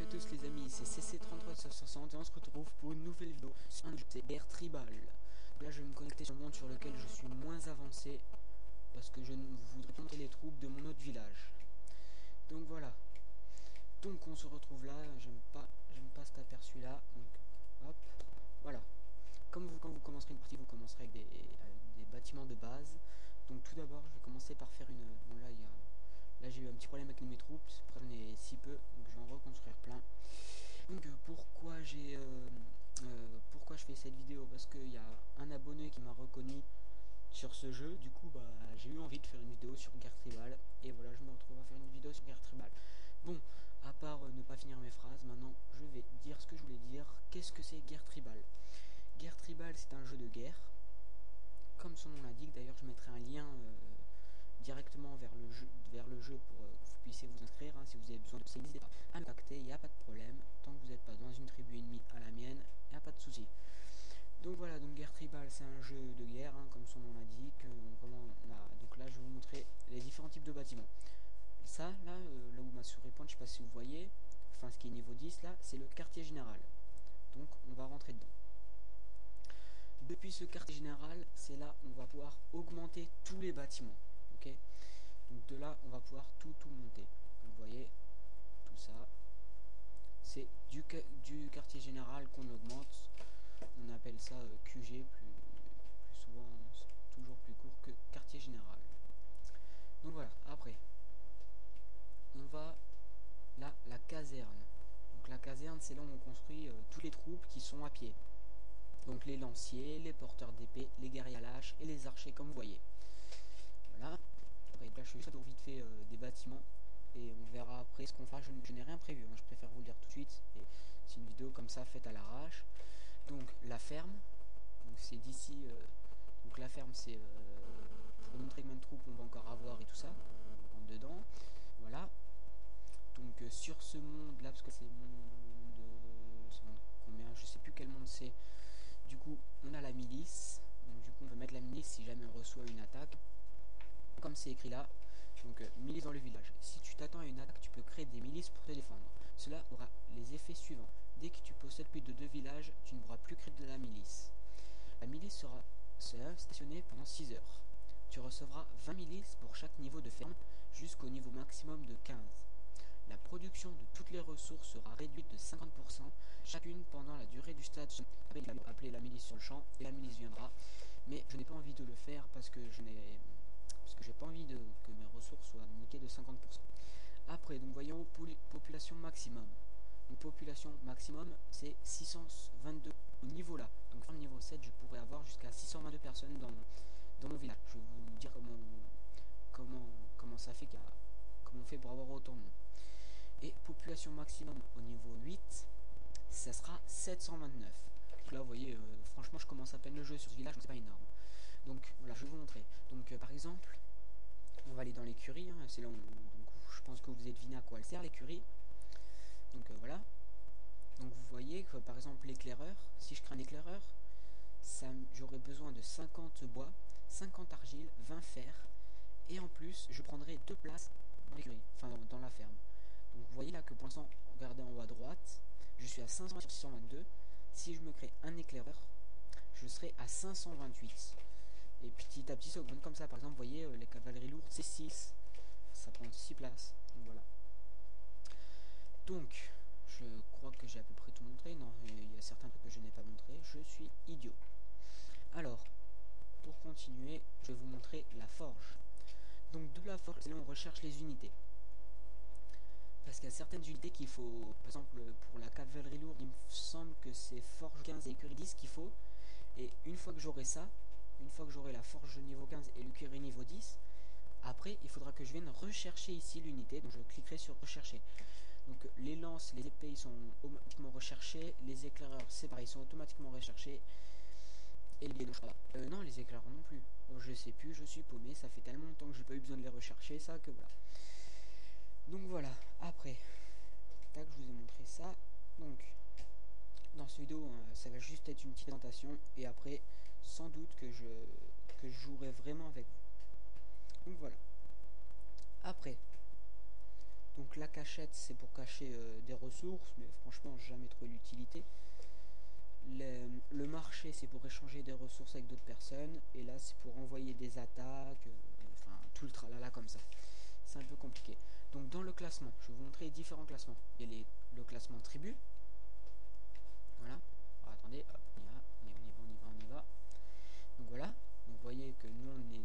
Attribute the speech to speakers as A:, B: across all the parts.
A: tous les amis, c'est CC33960 et on se retrouve pour une nouvelle vidéo sur un jeu, c'est Guerre Tribal. Là je vais me connecter sur un monde sur lequel je suis moins avancé parce que je ne voudrais pas montrer les troupes de mon autre village. Donc voilà. Donc on se retrouve là, j'aime pas cet aperçu là, donc hop, voilà. Quand vous commencerez une partie, vous commencerez avec des bâtiments de base. Donc tout d'abord je vais commencer par faire une... Bon là j'ai eu un petit problème avec mes troupes, j'en ai si peu, donc je vais en reconstruire plein. Donc pourquoi je fais cette vidéo? Parce qu'il y a un abonné qui m'a reconnu sur ce jeu, du coup bah j'ai eu envie de faire une vidéo sur Guerre Tribal, et voilà, je me retrouve à faire une vidéo sur Guerre Tribal. Bon, à part ne pas finir mes phrases, maintenant je vais dire ce que je voulais dire. Qu'est-ce que c'est Guerre Tribal? Guerre Tribal, c'est un jeu de guerre, comme son nom l'indique. D'ailleurs je mettrai un lien directement vers le jeu pour que vous puissiez vous inscrire, hein, si vous avez besoin de ça, n'hésitez pas à me contacter, il n'y a pas de problème, tant que vous n'êtes pas dans une tribu ennemie à la mienne, il n'y a pas de souci. Donc voilà, donc Guerre Tribal c'est un jeu de guerre, hein, comme son nom l'indique. Donc là je vais vous montrer les différents types de bâtiments. Ça, là où ma souris pointe, je sais pas si vous voyez, enfin ce qui est niveau 10 là, c'est le quartier général. Donc on va rentrer dedans. Depuis ce quartier général, c'est là où on va pouvoir augmenter tous les bâtiments. Ok, donc de là on va pouvoir tout monter. Vous voyez tout ça, c'est du quartier général qu'on augmente. On appelle ça QG, plus souvent toujours plus court que quartier général. Donc voilà, après on va là, la caserne. Donc la caserne, c'est là où on construit toutes les troupes qui sont à pied, donc les lanciers, les porteurs d'épée, les guerriers à l'âge et les archers, comme vous voyez. Voilà. Après, là je fais juste vite fait des bâtiments et on verra après ce qu'on fera. Je n'ai rien prévu, hein, je préfère vous le dire tout de suite, et c'est une vidéo comme ça faite à l'arrache. Donc la ferme, c'est d'ici, donc la ferme c'est pour montrer combien de troupes on va encore avoir et tout ça, on rentre dedans, voilà. Donc sur ce monde là, parce que c'est monde combien, je sais plus quel monde c'est, du coup on a la milice, donc du coup on peut mettre la milice si jamais on reçoit une attaque, comme c'est écrit là. Donc milice dans le village. Si tu t'attends à une attaque, tu peux créer des milices pour te défendre. Cela aura les effets suivants. Dès que tu possèdes plus de 2 villages, tu ne pourras plus créer de la milice. La milice sera stationnée pendant 6 heures. Tu recevras 20 milices pour chaque niveau de ferme, jusqu'au niveau maximum de 15. La production de toutes les ressources sera réduite de 50%, chacune pendant la durée du stade. Appelez la milice sur le champ et la milice viendra. Mais je n'ai pas envie de le faire parce que j'ai pas envie que mes ressources soient niquées de 50%. Après, donc voyons population maximum. Donc population maximum, c'est 622 au niveau là. Donc fin niveau 7, je pourrais avoir jusqu'à 622 personnes dans mon village. Je vais vous dire comment ça fait, comment on fait pour avoir autant de monde. Et population maximum au niveau 8, ça sera 729. Donc là, vous voyez, franchement, je commence à peine le jeu sur ce village, donc c'est pas énorme. Donc voilà, je vais vous montrer. Donc par exemple, on va aller dans l'écurie, hein, c'est là où je pense que vous avez deviné à quoi elle sert l'écurie. Donc voilà. Donc vous voyez que par exemple l'éclaireur, si je crée un éclaireur, j'aurai besoin de 50 bois, 50 argile, 20 fer, et en plus je prendrai 2 places dans l'écurie, enfin dans la ferme. Donc vous voyez là que pour l'instant, regardez en haut à droite, je suis à 500 sur 622. Si je me crée un éclaireur, je serai à 528. Et petit à petit ça augmente comme ça. Par exemple, vous voyez, les cavaleries lourdes c'est 6, ça prend 6 places. Donc voilà. Donc je crois que j'ai à peu près tout montré. Non, il y a certains trucs que je n'ai pas montré, je suis idiot. Alors pour continuer, je vais vous montrer la forge. Donc de la forge, c'est là où on recherche les unités, parce qu'il y a certaines unités qu'il faut. Par exemple pour la cavalerie lourde, il me semble que c'est forge 15 et écurie 10 qu'il faut. Et une fois que j'aurai ça, une fois que j'aurai la forge niveau 15 et l'écurie niveau 10, après il faudra que je vienne rechercher ici l'unité. Donc je cliquerai sur rechercher. Donc les lances, les épées, ils sont automatiquement recherchés. Les éclaireurs, c'est pareil, ils sont automatiquement recherchés. Et les non, les éclaireurs non plus. Je sais plus, je suis paumé, ça fait tellement longtemps que j'ai pas eu besoin de les rechercher, ça, que voilà. Donc voilà, après, tac, je vous ai montré ça. Donc dans cette vidéo, ça va juste être une petite présentation, et après sans doute que je jouerai vraiment avec vous. Donc voilà. Après, Donc la cachette, c'est pour cacher des ressources, mais franchement jamais trouvé l'utilité. Le marché, c'est pour échanger des ressources avec d'autres personnes, et là c'est pour envoyer des attaques, enfin tout le tralala comme ça. C'est un peu compliqué. Donc dans le classement, je vais vous montrer les différents classements. Il y a le classement tribu. Voilà. Alors, attendez, hop, on y va. Donc voilà. Donc vous voyez que nous on est.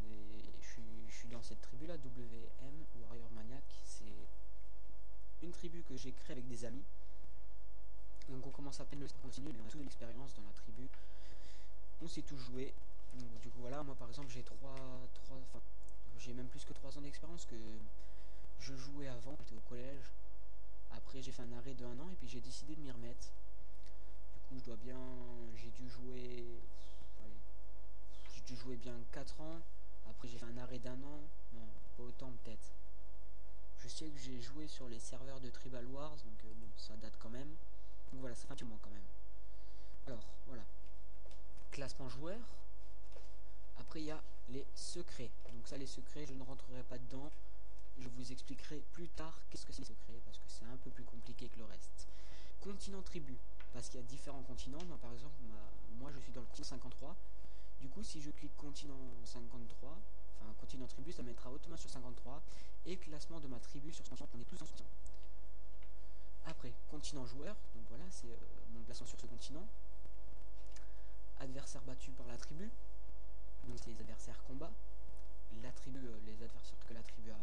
A: Je suis dans cette tribu là, WM, Warrior Maniac. C'est une tribu que j'ai créée avec des amis. Donc on commence à peine le continue, mais on a toute l'expérience dans la tribu. On sait tout jouer. Donc du coup voilà, moi par exemple j'ai j'ai même plus que 3 ans d'expérience que je jouais avant, j'étais au collège. Après j'ai fait un arrêt de 1 an et puis j'ai décidé de m'y remettre. Du coup j'ai dû jouer bien 4 ans. Après j'ai fait un arrêt d'1 an, non pas autant peut-être. Je sais que j'ai joué sur les serveurs de Tribal Wars, donc bon ça date quand même. Donc voilà, ça fait un petit moment quand même. Alors voilà, classement joueur. Après il y a les secrets. Donc ça les secrets je ne rentrerai pas dedans. Je vous expliquerai plus tard qu'est-ce que c'est les secrets parce que c'est un peu plus compliqué que le reste. Continent tribu, parce qu'il y a différents continents. Moi, par exemple, moi je suis dans le continent 53. Du coup, si je clique continent 53, enfin continent tribu, ça mettra automatiquement sur 53 et classement de ma tribu sur 60. On est tous en 60. Après, continent joueur, donc voilà, c'est mon classement sur ce continent. Adversaire battu par la tribu, donc c'est les adversaires combat. La tribu, les adversaires que la tribu a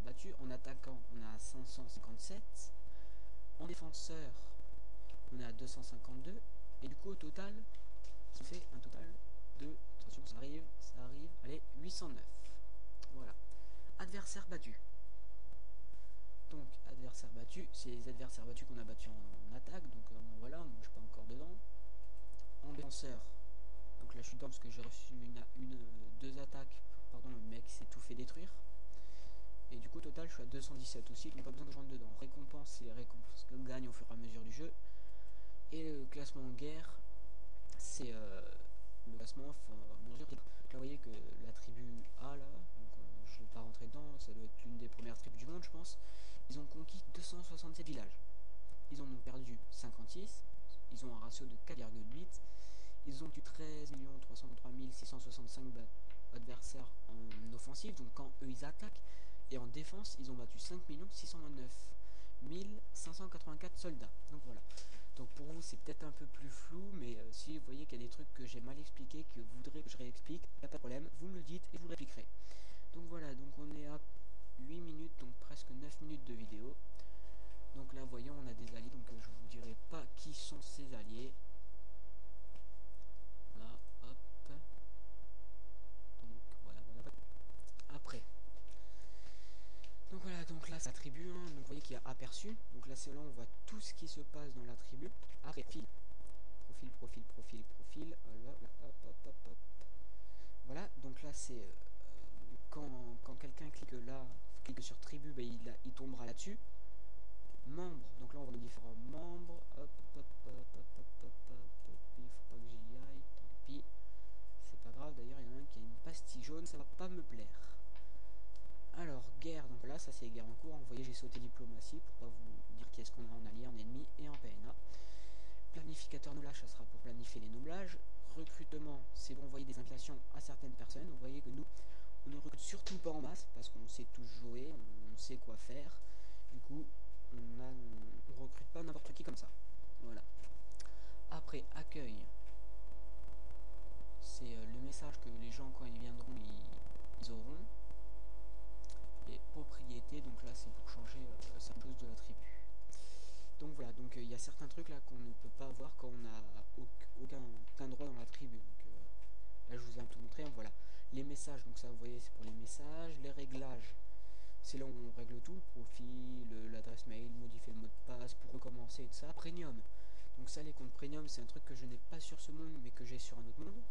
A: battu. En attaquant, on a 557. En défenseur, on est à 252. Et du coup, au total, ça fait un total de... Attention, ça arrive, allez, 809. Voilà. Adversaire battu. Donc, adversaire battu, c'est les adversaires battus qu'on a battus en attaque. Donc, voilà, moi je suis pas encore dedans. En défenseur, donc là je suis dedans parce que j'ai reçu deux attaques. Pardon, le mec s'est tout fait détruire. Et du coup, au total, je suis à 217 aussi, donc pas besoin de joindre dedans. Récompense, c'est les récompenses qu'on gagne au fur et à mesure du jeu. Et le classement en guerre, c'est le classement à mesure. Là, vous voyez que la tribu A, là, donc, je ne vais pas rentrer dedans, ça doit être l'une des premières tribus du monde, je pense. Ils ont conquis 267 villages. Ils en ont perdu 56. Ils ont un ratio de 4,8. Ils ont eu 13 303 665 adversaires en offensive, donc quand eux ils attaquent. Et en défense, ils ont battu 5 629 584 soldats. Donc voilà. Donc pour vous, c'est peut-être un peu plus flou, mais si vous voyez qu'il y a des trucs que j'ai mal expliqués, que vous voudrez que je réexplique, il n'y a pas de problème, vous me le dites et vous réexpliquerez. Donc voilà, donc on est à 8 minutes, donc presque 9 minutes de vidéo. Donc là, voyons, on a des alliés, donc je vous dirai pas qui sont ces alliés. Voilà, hop. Donc voilà. Après. Donc voilà, donc là sa tribu, hein, donc vous voyez qu'il y a aperçu. Donc là c'est là on voit tout ce qui se passe dans la tribu. Après profil. Voilà, donc là c'est quand quelqu'un clique sur tribu, bah, il tombera là-dessus. Membres, donc là on voit les différents membres. Hop, il faut pas que j'y aille, tant pis. C'est pas grave, d'ailleurs il y en a un qui a une pastille jaune, ça va pas me plaire. Alors, guerre, donc là, ça c'est guerre en cours. Vous voyez, j'ai sauté diplomatie pour pas vous dire qu'est-ce qu'on a en allié, en ennemi et en PNA. Planificateur noublage, ça sera pour planifier les noublages. Recrutement, c'est pour envoyer des invitations à certaines personnes. Vous voyez que nous, on ne recrute surtout pas en masse parce qu'on sait tous jouer, on sait quoi faire. Du coup, on recrute pas n'importe qui comme ça. Voilà. Après, accueil. C'est le message que les gens, quand ils viendront, ils auront. Et propriété, donc là c'est pour changer certaines choses de la tribu. Donc voilà, donc il y a certains trucs là qu'on ne peut pas voir quand on n'a aucun droit dans la tribu. Donc là je vous ai un peu montré, hein, voilà. Les messages, donc ça vous voyez c'est pour les messages. Les réglages, c'est là où on règle tout, le profil, l'adresse mail, modifier le mot de passe pour recommencer et tout ça. Premium, donc ça les comptes premium c'est un truc que je n'ai pas sur ce monde mais que j'ai sur un autre monde.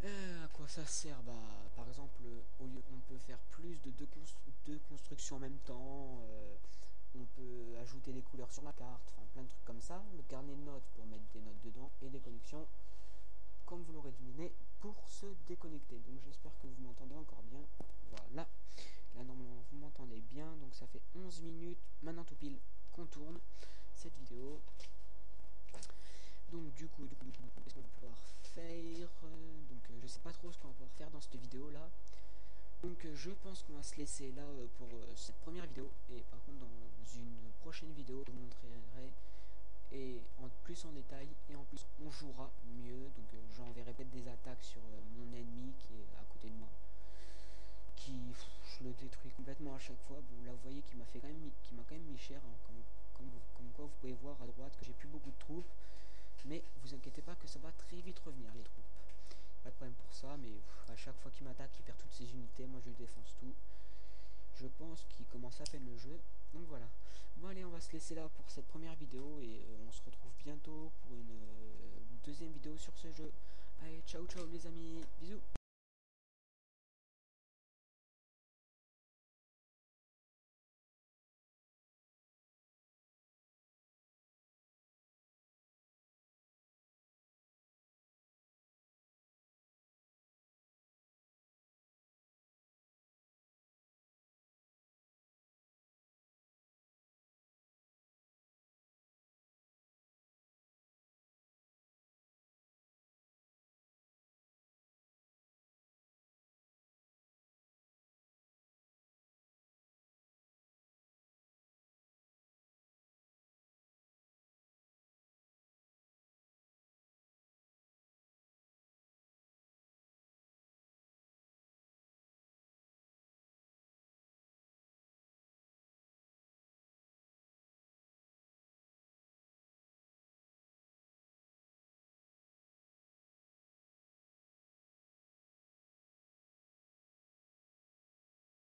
A: À quoi ça sert? Bah, par exemple, on peut faire plus de deux constructions en même temps. On peut ajouter des couleurs sur la carte, enfin plein de trucs comme ça. Le carnet de notes pour mettre des notes dedans et des connexions, comme vous l'aurez deviné, pour se déconnecter. Donc j'espère que vous m'entendez encore bien. Voilà, là normalement vous m'entendez bien. Donc ça fait 11 minutes maintenant tout pile qu'on tourne cette vidéo. Donc du coup qu'est-ce qu'on va pouvoir faire? Je sais pas trop ce qu'on va pouvoir faire dans cette vidéo là. Donc je pense qu'on va se laisser là pour cette première vidéo. Et par contre dans une prochaine vidéo je vous montrerai et en plus en détail, et en plus on jouera mieux. Donc j'enverrai peut-être des attaques sur mon ennemi qui est à côté de moi, qui je le détruis complètement à chaque fois. Bon là vous voyez qu'il m'a quand même mis cher, hein, comme quoi vous pouvez voir à droite que j'ai plus beaucoup de troupes, mais vous inquiétez pas que ça va très vite revenir les troupes, pas de problème pour ça. Mais à chaque fois qu'il m'attaque il perd toutes ses unités, moi je lui défonce tout. Je pense qu'il commence à peine le jeu. Donc voilà. Bon allez, on va se laisser là pour cette première vidéo et on se retrouve bientôt pour une deuxième vidéo sur ce jeu. Allez, ciao ciao les amis, bisous.